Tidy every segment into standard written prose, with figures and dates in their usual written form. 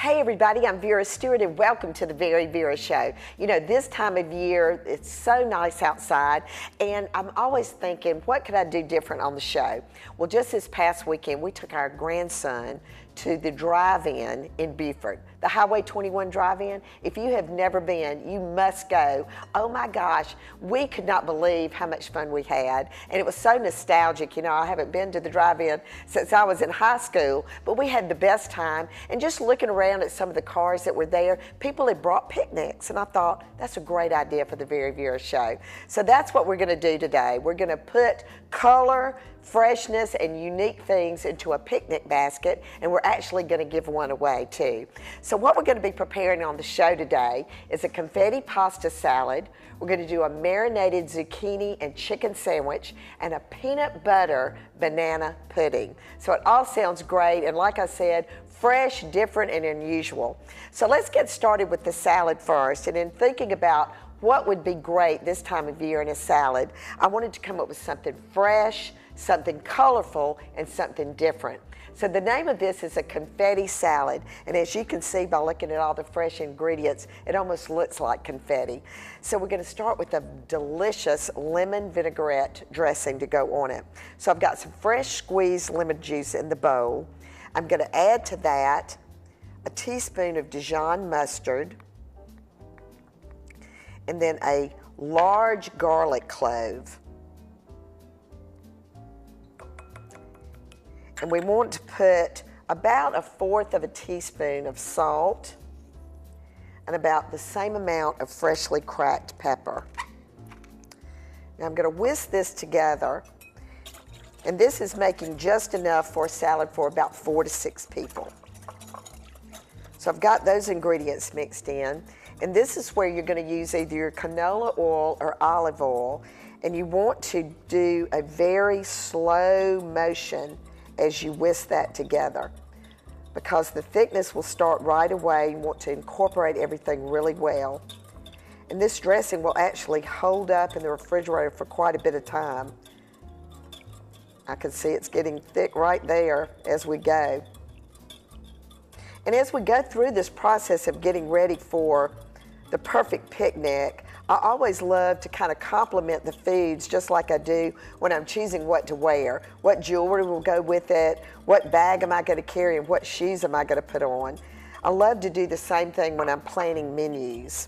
Hey everybody, I'm Vera Stewart and welcome to the VeryVera Show. You know, this time of year, it's so nice outside and I'm always thinking, what could I do different on the show? Well, just this past weekend, we took our grandson to the drive-in in Beaufort, the Highway 21 drive-in. If you have never been, you must go. Oh my gosh, we could not believe how much fun we had. And it was so nostalgic. You know, I haven't been to the drive-in since I was in high school, but we had the best time. And just looking around at some of the cars that were there, people had brought picnics. And I thought, that's a great idea for the VeryVera Show. So that's what we're gonna do today. We're gonna put color, freshness, and unique things into a picnic basket, and we're actually going to give one away too. So what we're going to be preparing on the show today is a confetti pasta salad. We're going to do a marinated zucchini and chicken sandwich and a peanut butter banana pudding. So it all sounds great, and like I said, fresh, different, and unusual. So let's get started with the salad first. And in thinking about what would be great this time of year in a salad, I wanted to come up with something fresh, something colorful, and something different. So the name of this is a confetti salad, and as you can see by looking at all the fresh ingredients, it almost looks like confetti. So we're going to start with a delicious lemon vinaigrette dressing to go on it. So I've got some fresh squeezed lemon juice in the bowl. I'm going to add to that a teaspoon of Dijon mustard, and then a large garlic clove. And we want to put about 1/4 of a teaspoon of salt and about the same amount of freshly cracked pepper. Now I'm going to whisk this together, and this is making just enough for a salad for about 4 to 6 people. So I've got those ingredients mixed in, and this is where you're going to use either your canola oil or olive oil, and you want to do a very slow motion as you whisk that together, because the thickness will start right away. You want to incorporate everything really well. And this dressing will actually hold up in the refrigerator for quite a bit of time. I can see it's getting thick right there as we go. And as we go through this process of getting ready for the perfect picnic, I always love to kind of compliment the foods just like I do when I'm choosing what to wear. What jewelry will go with it, what bag am I going to carry, and what shoes am I going to put on. I love to do the same thing when I'm planning menus.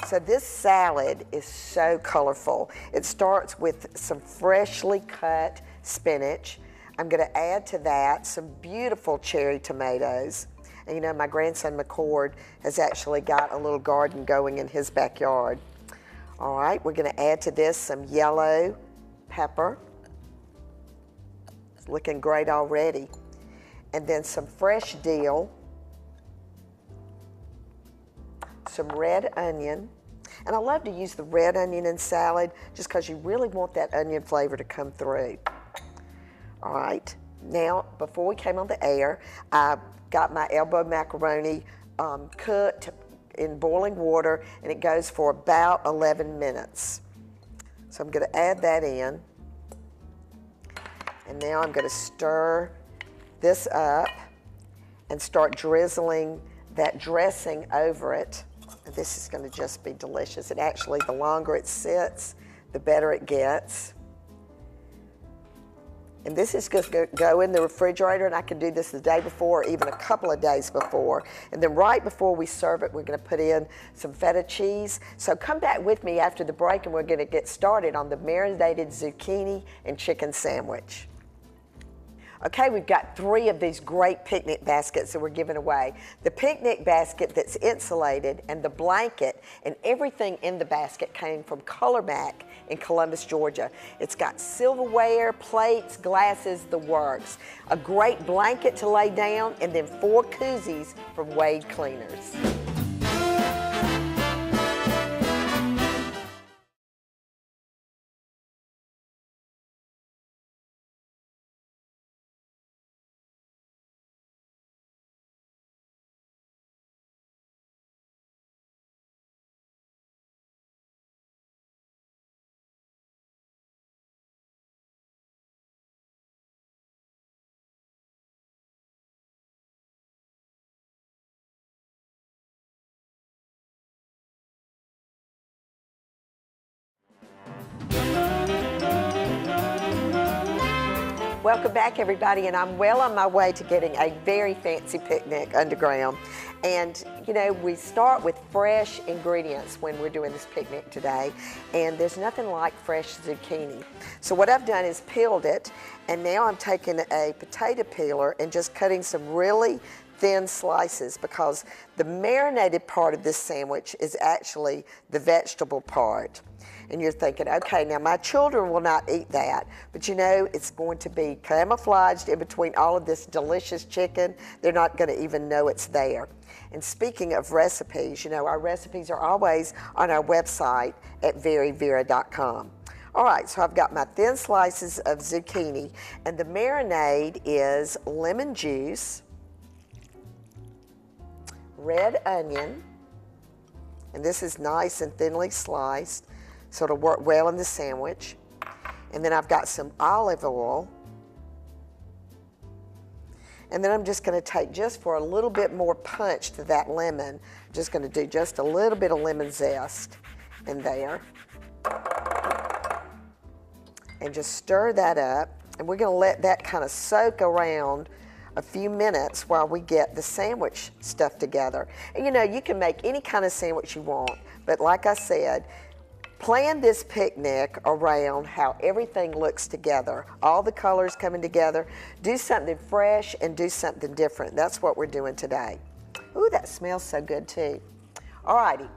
So this salad is so colorful. It starts with some freshly cut spinach. I'm going to add to that some beautiful cherry tomatoes. And you know, my grandson McCord has actually got a little garden going in his backyard. All right, we're going to add to this some yellow pepper. It's looking great already. And then some fresh dill, some red onion. And I love to use the red onion in salad just because you really want that onion flavor to come through. All right, now before we came on the air, I got my elbow macaroni cooked in boiling water, and it goes for about 11 minutes. So I'm going to add that in, and now I'm going to stir this up and start drizzling that dressing over it. And this is going to just be delicious. And actually, the longer it sits, the better it gets. And this is going to go in the refrigerator, and I can do this the day before or even a couple of days before. And then right before we serve it, we're going to put in some feta cheese. So come back with me after the break, and we're going to get started on the marinated zucchini and chicken sandwich. Okay, we've got 3 of these great picnic baskets that we're giving away. The picnic basket that's insulated, and the blanket, and everything in the basket came from Colorback in Columbus, Georgia. It's got silverware, plates, glasses, the works. A great blanket to lay down, and then 4 koozies from Wade Cleaners. Welcome back, everybody, and I'm well on my way to getting a very fancy picnic underground. And you know, we start with fresh ingredients when we're doing this picnic today, and there's nothing like fresh zucchini. So what I've done is peeled it, and now I'm taking a potato peeler and just cutting some really thin slices, because the marinated part of this sandwich is actually the vegetable part. And you're thinking, okay, now my children will not eat that, but you know, it's going to be camouflaged in between all of this delicious chicken. They're not going to even know it's there. And speaking of recipes, you know, our recipes are always on our website at VeryVera.com. All right, so I've got my thin slices of zucchini, and the marinade is lemon juice, red onion, and this is nice and thinly sliced, so it'll work well in the sandwich. And then I've got some olive oil. And then I'm just going to take, just for a little bit more punch to that lemon, I'm just going to do just a little bit of lemon zest in there. And just stir that up. And we're going to let that kind of soak around a few minutes while we get the sandwich stuff together. And you know, you can make any kind of sandwich you want, but like I said, plan this picnic around how everything looks together, all the colors coming together. Do something fresh and do something different. That's what we're doing today. Ooh, that smells so good too. All righty.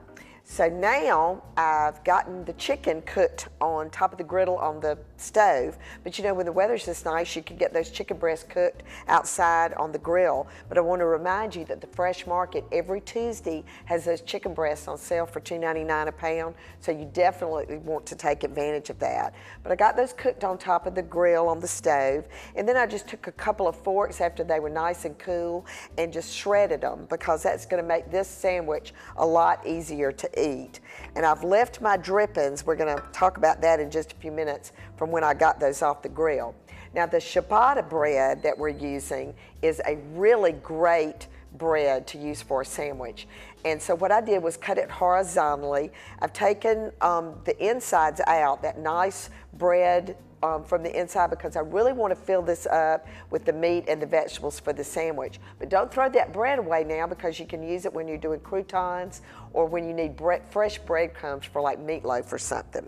So now I've gotten the chicken cooked on top of the griddle on the stove. But you know, when the weather's this nice, you can get those chicken breasts cooked outside on the grill. But I want to remind you that the Fresh Market every Tuesday has those chicken breasts on sale for $2.99 a pound. So you definitely want to take advantage of that. But I got those cooked on top of the grill on the stove. And then I just took a couple of forks after they were nice and cool and just shredded them, because that's going to make this sandwich a lot easier to eat. And I've left my drippings, we're going to talk about that in just a few minutes, from when I got those off the grill. Now the ciabatta bread that we're using is a really great bread to use for a sandwich. And so what I did was cut it horizontally. I've taken the insides out, that nice bread from the inside, because I really want to fill this up with the meat and the vegetables for the sandwich. But don't throw that bread away now, because you can use it when you're doing croutons or when you need fresh breadcrumbs for like meatloaf or something.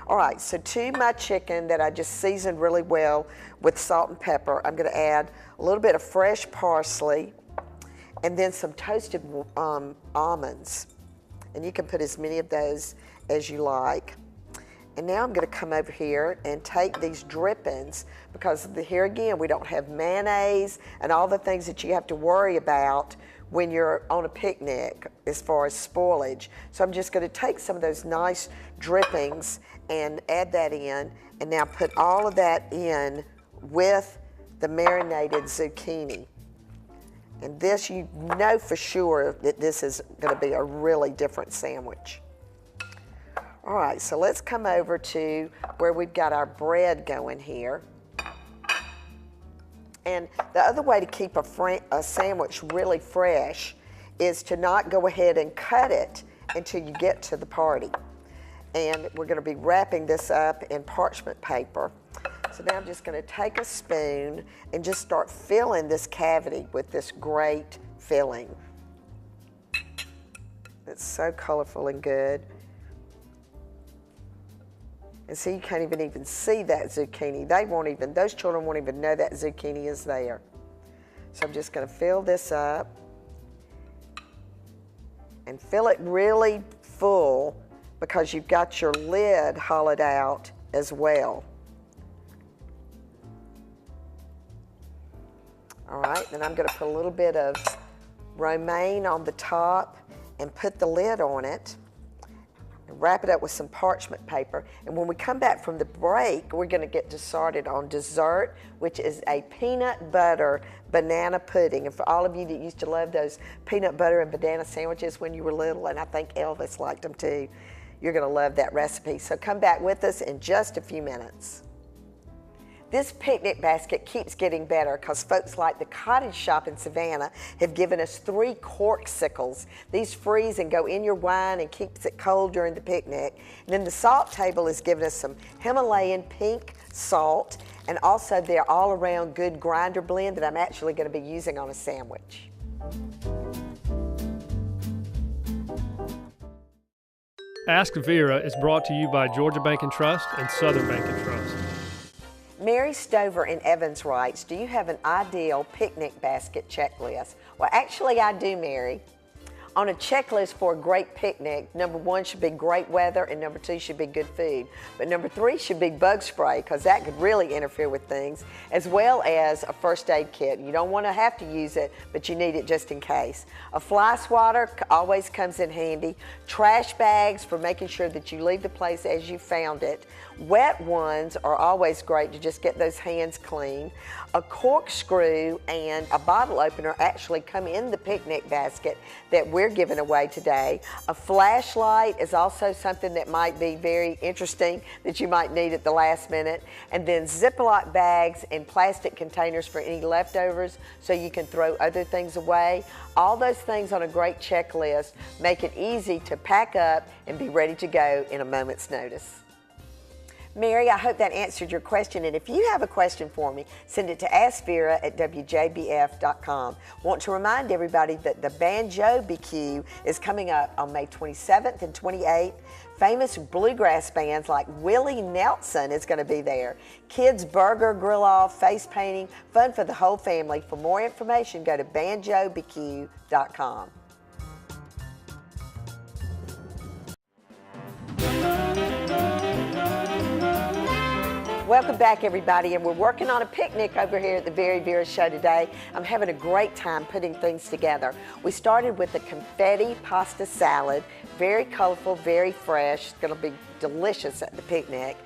All right, so to my chicken that I just seasoned really well with salt and pepper, I'm going to add a little bit of fresh parsley and then some toasted almonds. And you can put as many of those as you like. And now I'm going to come over here and take these drippings, because here again, we don't have mayonnaise and all the things that you have to worry about when you're on a picnic as far as spoilage. So I'm just going to take some of those nice drippings and add that in, and now put all of that in with the marinated zucchini. And this, you know for sure that this is going to be a really different sandwich. All right, so let's come over to where we've got our bread going here. And the other way to keep a sandwich really fresh is to not go ahead and cut it until you get to the party. And we're going to be wrapping this up in parchment paper. So now I'm just going to take a spoon and just start filling this cavity with this great filling. It's so colorful and good. And see, you can't even see that zucchini. Those children won't even know that zucchini is there. So I'm just going to fill this up and fill it really full, because you've got your lid hollowed out as well. All right, then I'm going to put a little bit of romaine on the top and put the lid on it. Wrap it up with some parchment paper. And when we come back from the break, we're going to get started on dessert, which is a peanut butter banana pudding. And for all of you that used to love those peanut butter and banana sandwiches when you were little, and I think Elvis liked them too, you're going to love that recipe. So come back with us in just a few minutes. This picnic basket keeps getting better, because folks like the Cottage Shop in Savannah have given us 3 corksicles. These freeze and go in your wine and keeps it cold during the picnic. And then the Salt Table has given us some Himalayan pink salt, and also their all-around good grinder blend that I'm actually going to be using on a sandwich. Ask Vera is brought to you by Georgia Bank and Trust and Southern Bank and Trust. Mary Stover in Evans writes, do you have an ideal picnic basket checklist? Well, actually I do, Mary. On a checklist for a great picnic, number 1 should be great weather and number 2 should be good food. But number 3 should be bug spray because that could really interfere with things, as well as a first aid kit. You don't want to have to use it, but you need it just in case. A fly swatter always comes in handy. Trash bags for making sure that you leave the place as you found it. Wet ones are always great to just get those hands clean. A corkscrew and a bottle opener actually come in the picnic basket that we're giving away today. A flashlight is also something that might be very interesting that you might need at the last minute. And then Ziploc bags and plastic containers for any leftovers so you can throw other things away. All those things on a great checklist make it easy to pack up and be ready to go in a moment's notice. Mary, I hope that answered your question, and if you have a question for me, send it to askvera@wjbf.com. Want to remind everybody that the Banjo BQ is coming up on May 27th and 28th. Famous bluegrass bands like Willie Nelson is going to be there. Kids burger, grill off, face painting, fun for the whole family. For more information, go to banjobq.com. Welcome back, everybody, and we're working on a picnic over here at the VeryVera show today. I'm having a great time putting things together. We started with the confetti pasta salad, very colorful, very fresh. It's going to be delicious at the picnic.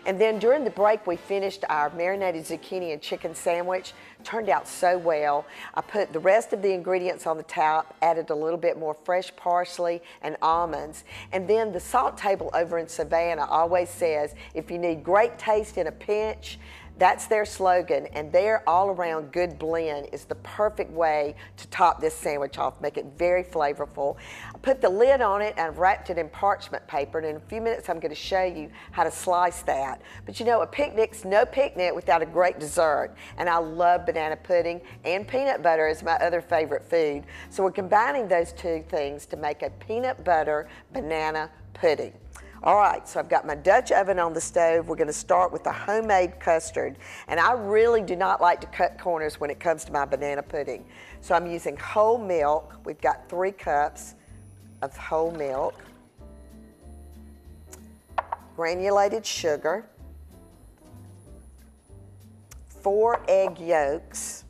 And then during the break, we finished our marinated zucchini and chicken sandwich. Turned out so well. I put the rest of the ingredients on the top, added a little bit more fresh parsley and almonds. And then the salt table over in Savannah always says, if you need great taste in a pinch, that's their slogan, and their all-around good blend is the perfect way to top this sandwich off, make it very flavorful. I put the lid on it and wrapped it in parchment paper, and in a few minutes I'm going to show you how to slice that. But you know, a picnic's no picnic without a great dessert, and I love banana pudding, and peanut butter is my other favorite food. So we're combining those two things to make a peanut butter banana pudding. All right, so I've got my Dutch oven on the stove. We're going to start with the homemade custard. And I really do not like to cut corners when it comes to my banana pudding. So I'm using whole milk. We've got 3 cups of whole milk, granulated sugar, 4 egg yolks,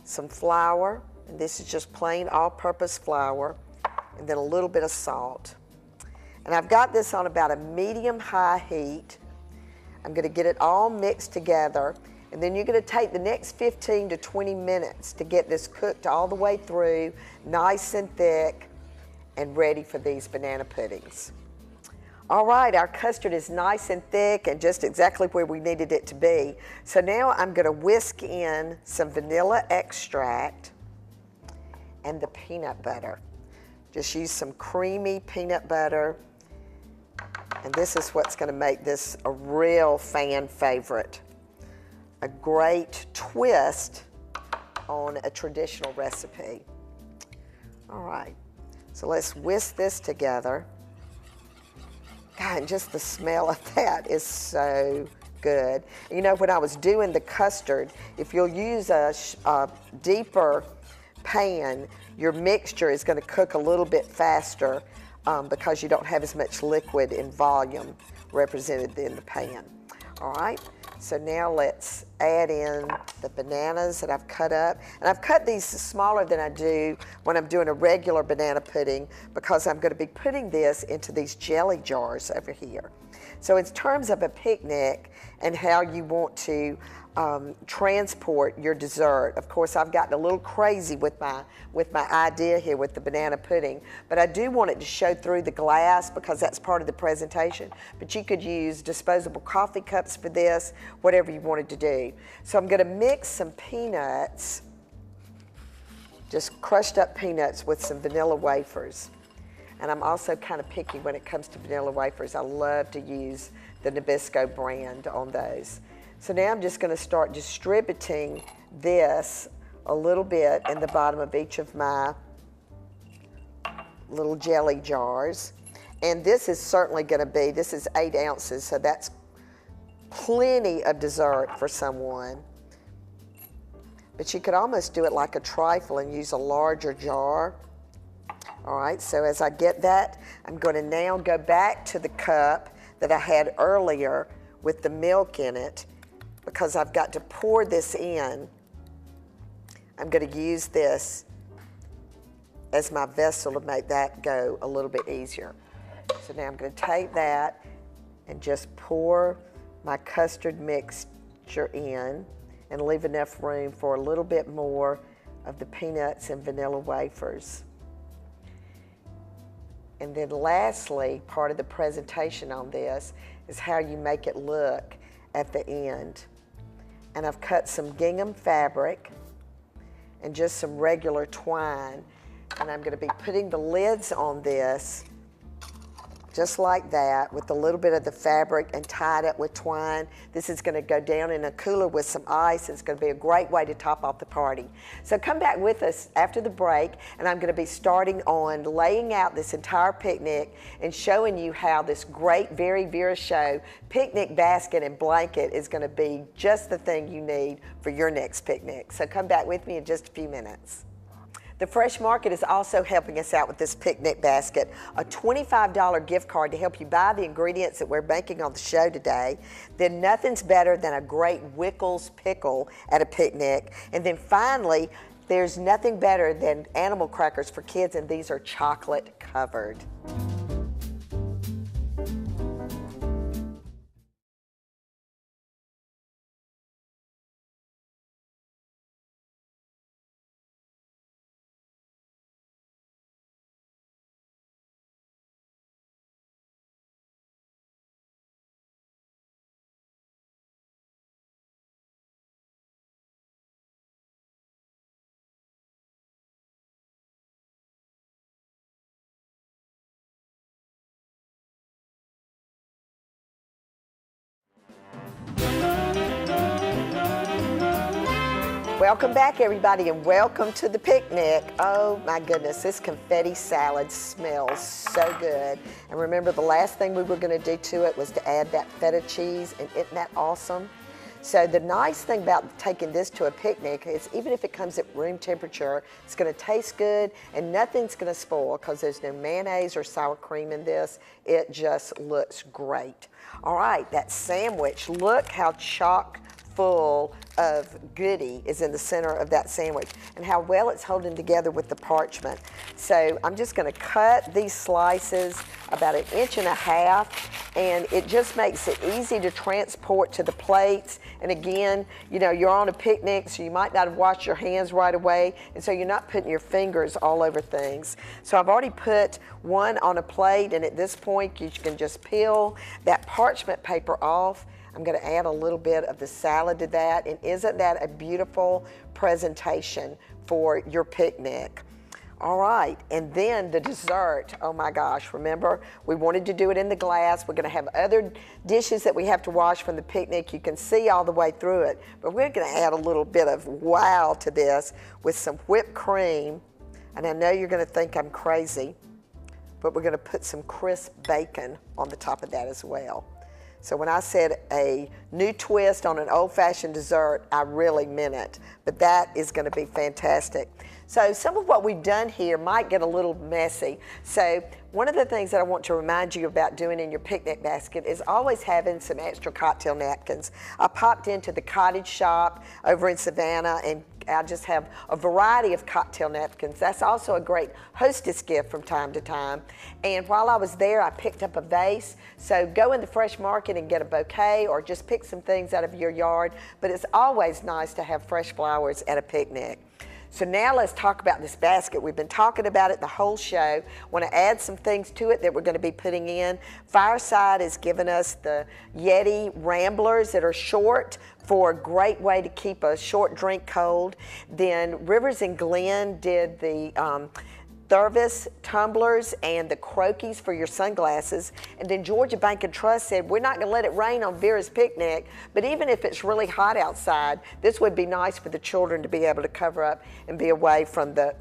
some flour, and this is just plain all-purpose flour, and then a little bit of salt. And I've got this on about a medium-high heat. I'm going to get it all mixed together, and then you're going to take the next 15 to 20 minutes to get this cooked all the way through, nice and thick, and ready for these banana puddings. All right, our custard is nice and thick and just exactly where we needed it to be. So now I'm going to whisk in some vanilla extract and the peanut butter. Just use some creamy peanut butter, and this is what's going to make this a real fan favorite. A great twist on a traditional recipe. All right, so let's whisk this together. God, and just the smell of that is so good. You know, when I was doing the custard, if you'll use a deeper pan, your mixture is going to cook a little bit faster because you don't have as much liquid in volume represented in the pan. All right, so now let's add in the bananas that I've cut up. And I've cut these smaller than I do when I'm doing a regular banana pudding because I'm going to be putting this into these jelly jars over here. So in terms of a picnic and how you want to transport your dessert. Of course, I've gotten a little crazy with my idea here with the banana pudding, but I do want it to show through the glass because that's part of the presentation. But you could use disposable coffee cups for this, whatever you wanted to do. So I'm going to mix some peanuts, just crushed up peanuts with some vanilla wafers. And I'm also kind of picky when it comes to vanilla wafers. I love to use the Nabisco brand on those. So now I'm just going to start distributing this a little bit in the bottom of each of my little jelly jars. And this is certainly going to be, this is 8 ounces, so that's plenty of dessert for someone. But you could almost do it like a trifle and use a larger jar. All right, so as I get that, I'm going to now go back to the cup that I had earlier with the milk in it, because I've got to pour this in. I'm going to use this as my vessel to make that go a little bit easier. So now I'm going to take that and just pour my custard mixture in and leave enough room for a little bit more of the peanuts and vanilla wafers. And then lastly, part of the presentation on this is how you make it look at the end. And I've cut some gingham fabric and just some regular twine. And I'm going to be putting the lids on this just like that with a little bit of the fabric and tied up with twine. This is going to go down in a cooler with some ice. It's going to be a great way to top off the party. So come back with us after the break, and I'm going to be starting on laying out this entire picnic and showing you how this great VeryVera show picnic basket and blanket is going to be just the thing you need for your next picnic. So come back with me in just a few minutes. The Fresh Market is also helping us out with this picnic basket, a $25 gift card to help you buy the ingredients that we're making on the show today. Then nothing's better than a great Wickles pickle at a picnic. And then finally, there's nothing better than animal crackers for kids, and these are chocolate covered. Welcome back, everybody, and welcome to the picnic. Oh my goodness, this confetti salad smells so good. And remember, the last thing we were going to do to it was to add that feta cheese, and isn't that awesome? So the nice thing about taking this to a picnic is even if it comes at room temperature, it's going to taste good and nothing's going to spoil because there's no mayonnaise or sour cream in this. It just looks great. All right, that sandwich, look how chock full of goodie is in the center of that sandwich and how well it's holding together with the parchment. So I'm just going to cut these slices about 1.5 inches, and it just makes it easy to transport to the plates. And again, you know, you're on a picnic, so you might not have washed your hands right away, and so you're not putting your fingers all over things. So I've already put one on a plate, and at this point you can just peel that parchment paper off. I'm going to add a little bit of the salad to that, and isn't that a beautiful presentation for your picnic? All right, and then the dessert, oh my gosh, remember, we wanted to do it in the glass. We're going to have other dishes that we have to wash from the picnic. You can see all the way through it, but we're going to add a little bit of wow to this with some whipped cream, and I know you're going to think I'm crazy, but we're going to put some crisp bacon on the top of that as well. So when I said a new twist on an old-fashioned dessert, I really meant it. But that is going to be fantastic. So some of what we've done here might get a little messy. So one of the things that I want to remind you about doing in your picnic basket is always having some extra cocktail napkins. I popped into the cottage shop over in Savannah, and I just have a variety of cocktail napkins. That's also a great hostess gift from time to time. And while I was there, I picked up a vase. So go in the Fresh Market and get a bouquet or just pick some things out of your yard. But it's always nice to have fresh flowers at a picnic. So now let's talk about this basket. We've been talking about it the whole show. Want to add some things to it that we're going to be putting in. Fireside has given us the Yeti Ramblers that are short for a great way to keep a short drink cold. Then Rivers and Glen did the Thurvis tumblers and the croquis for your sunglasses. And then Georgia Bank and Trust said, we're not gonna let it rain on Vera's picnic, but even if it's really hot outside, this would be nice for the children to be able to cover up and be away from the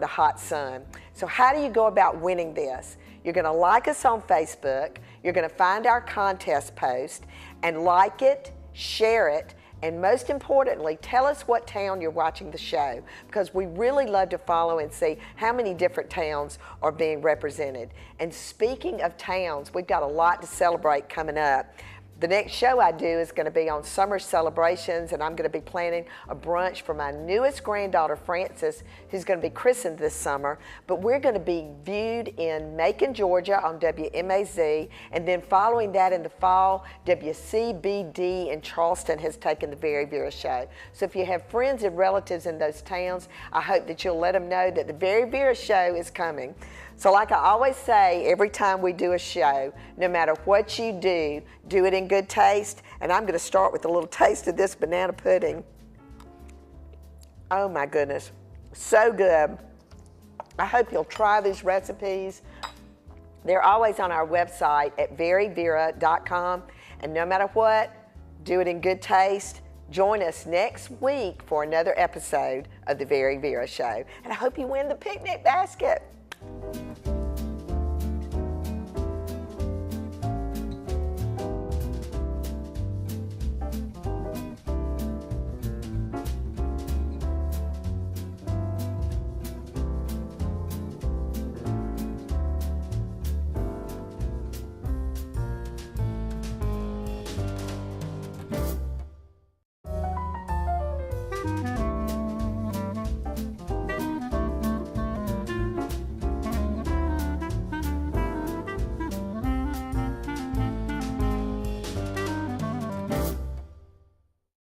hot sun. So how do you go about winning this? You're gonna like us on Facebook, you're gonna find our contest post and like it, share it, and most importantly, tell us what town you're watching the show, because we really love to follow and see how many different towns are being represented. And speaking of towns, we've got a lot to celebrate coming up. The next show I do is going to be on summer celebrations, and I'm going to be planning a brunch for my newest granddaughter, Frances, who's going to be christened this summer. But we're going to be viewed in Macon, Georgia on WMAZ, and then following that in the fall, WCBD in Charleston has taken the VeryVera show. So if you have friends and relatives in those towns, I hope that you'll let them know that the VeryVera show is coming. So like I always say, every time we do a show, no matter what you do it in good taste. And I'm going to start with a little taste of this banana pudding. Oh my goodness, so good. I hope you'll try these recipes. They're always on our website at veryvera.com. And no matter what, do it in good taste. Join us next week for another episode of the VeryVera show. And I hope you win the picnic basket.